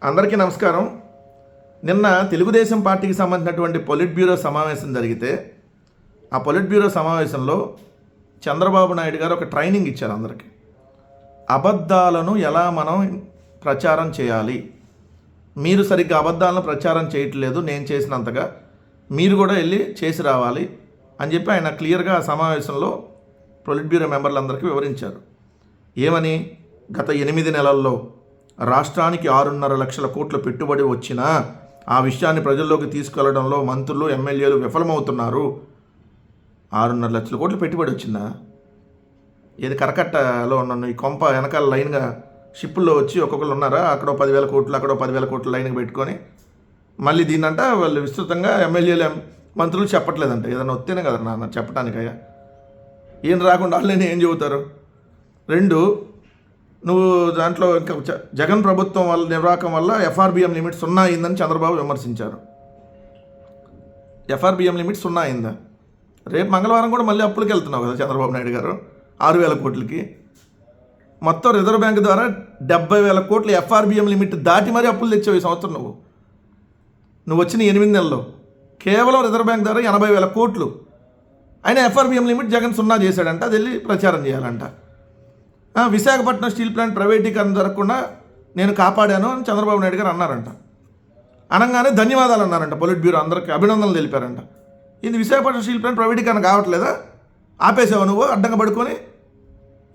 అందరికీ నమస్కారం. నిన్న తెలుగుదేశం పార్టీకి సంబంధించినటువంటి పొలిట్ బ్యూరో సమావేశం జరిగితే ఆ పొలిట్ బ్యూరో సమావేశంలో చంద్రబాబు నాయుడు గారు ఒక ట్రైనింగ్ ఇచ్చారు అందరికీ. అబద్ధాలను ఎలా మనం ప్రచారం చేయాలి, మీరు సరిగ్గా అబద్ధాలను ప్రచారం చేయట్లేదు, నేను చేసినంతగా మీరు కూడా వెళ్ళి చేసి రావాలి అని చెప్పి ఆయన క్లియర్గా ఆ సమావేశంలో పొలిట్ బ్యూరో మెంబర్లందరికీ వివరించారు. ఏమని, గత 8 నెలల్లో రాష్ట్రానికి 6.5 లక్షల కోట్ల పెట్టుబడి వచ్చినా ఆ విషయాన్ని ప్రజల్లోకి తీసుకెళ్లడంలో మంత్రులు ఎమ్మెల్యేలు విఫలమవుతున్నారు. 6.5 లక్షల కోట్ల పెట్టుబడి వచ్చిందా? ఏది కరకట్టలో ఉన్న ఈ కొంప వెనకాల లైన్గా షిప్పుల్లో వచ్చి ఒక్కొక్కరు ఉన్నారా, అక్కడో 10,000 కోట్లు అక్కడో 10,000 కోట్ల లైన్కి పెట్టుకొని మళ్ళీ దీన్నంట వాళ్ళు విస్తృతంగా ఎమ్మెల్యేలు మంత్రులు చెప్పట్లేదంట. ఏదైనా వస్తేనే కదా నాన్న చెప్పడానికయ్యా, ఏం రాకుండా వాళ్ళని ఏం చెబుతారు? 2, నువ్వు దాంట్లో ఇంకా జగన్ ప్రభుత్వం వల్ల నిర్వాహకం వల్ల FRBM లిమిట్ 0 అయిందని చంద్రబాబు విమర్శించారు. FRBM లిమిట్ 0 అయిందా? రేపు మంగళవారం కూడా మళ్ళీ అప్పులకి వెళ్తున్నావు కదా చంద్రబాబు నాయుడు గారు, 6,000 కోట్లకి. మొత్తం రిజర్వ్ బ్యాంక్ ద్వారా 70,000 కోట్లు FRBM లిమిట్ దాటి మరీ అప్పులు తెచ్చావు ఈ సంవత్సరం. నువ్వు వచ్చిన 8 నెలల్లో కేవలం రిజర్వ్ బ్యాంక్ ద్వారా 80,000 కోట్లు. అయినా FRBM లిమిట్ జగన్ 0 చేశాడంట, అది వెళ్ళి ప్రచారం చేయాలంట. విశాఖపట్నం స్టీల్ ప్లాంట్ ప్రైవేటీకరణ జరగకుండా నేను కాపాడాను అని చంద్రబాబు నాయుడు గారు అన్నారంట. అనగానే ధన్యవాదాలు అన్నారంట, పొలిట్ బ్యూరో అందరికీ అభినందనలు తెలిపారంట. ఇది విశాఖపట్నం స్టీల్ ప్లాంట్ ప్రైవేటీకరణ కావట్లేదా? ఆపేసావు నువ్వు అడ్డంగా పడుకొని?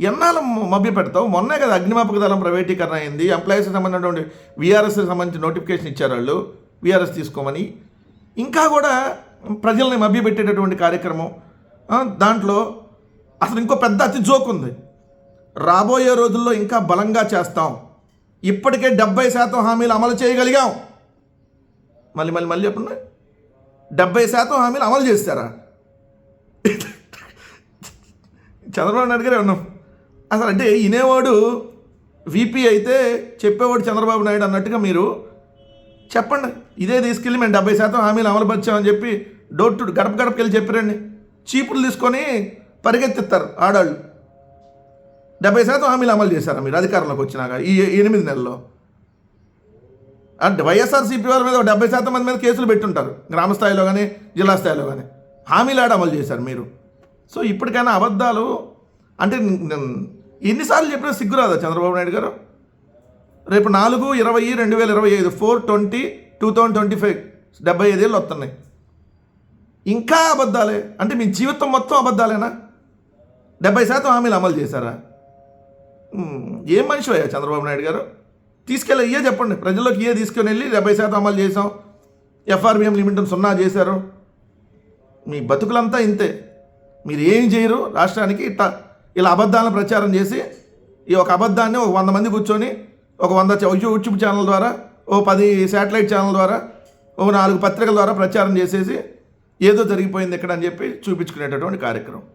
ఎన్నాళ్ళు మభ్య పెడతావు? మొన్నే కదా అగ్నిమాపక దళం ప్రైవేటీకరణ అయింది. ఎంప్లాయీస్కి సంబంధించినటువంటి VRSకి సంబంధించి నోటిఫికేషన్ ఇచ్చారు వాళ్ళు, VRS తీసుకోమని. ఇంకా కూడా ప్రజల్ని మభ్య పెట్టేటటువంటి కార్యక్రమం. దాంట్లో అసలు ఇంకో పెద్ద అతి జోక్ ఉంది. రాబోయే రోజుల్లో ఇంకా బలంగా చేస్తాం, ఇప్పటికే 70% హామీలు అమలు చేయగలిగాం. మళ్ళీ ఎప్పుడు 70% హామీలు అమలు చేస్తారా? చంద్రబాబు నాయుడు గారే ఉన్నాం అసలు. అంటే వినేవాడు VP అయితే చెప్పేవాడు చంద్రబాబు నాయుడు అన్నట్టుగా మీరు చెప్పండి. ఇదే తీసుకెళ్ళి మేము 70% హామీలు అమలు పరిచామని చెప్పి డోర్ టు గడపకి వెళ్ళి చెప్పారండి. చీపులు తీసుకొని పరిగెత్తిస్తారు ఆడాళ్ళు. 70% హామీలు అమలు చేశారా మీరు అధికారంలోకి వచ్చినాక ఈ 8 నెలల్లో? అంటే వైఎస్ఆర్సీపీ వాళ్ళ మీద 70% మంది మీద కేసులు పెట్టుంటారు, గ్రామ స్థాయిలో కానీ జిల్లా స్థాయిలో కానీ. హామీలు అమలు చేశారు మీరు. సో ఇప్పటికైనా అబద్ధాలు అంటే ఎన్నిసార్లు చెప్పినా సిగ్గురాదా చంద్రబాబు నాయుడు గారు? రేపు 4/20/2025 4/20/2025 75 ఏళ్ళు వస్తున్నాయి. ఇంకా అబద్ధాలే అంటే మీ జీవితం మొత్తం అబద్ధాలేనా? 70% హామీలు అమలు చేశారా? ఏం మనిషి అయ్యా చంద్రబాబు నాయుడు గారు? తీసుకెళ్ళి ఇయ్యే చెప్పండి, ప్రజల్లోకి ఇయ్యే తీసుకొని వెళ్ళి 70% అమలు చేసాం, FRBM లిమిట్ 0 చేశారు. మీ బతుకులంతా ఇంతే. మీరు ఏం చేయరు రాష్ట్రానికి. ఇలా అబద్ధాలను ప్రచారం చేసి ఈ ఒక అబద్ధాన్ని ఒక 100 మంది కూర్చొని ఒక 100 యూట్యూబ్ ఛానల్ ద్వారా, ఓ 10 శాటిలైట్ ఛానల్ ద్వారా, ఓ 4 పత్రికల ద్వారా ప్రచారం చేసేసి ఏదో జరిగిపోయింది ఇక్కడ అని చెప్పి చూపించుకునేటటువంటి కార్యక్రమం.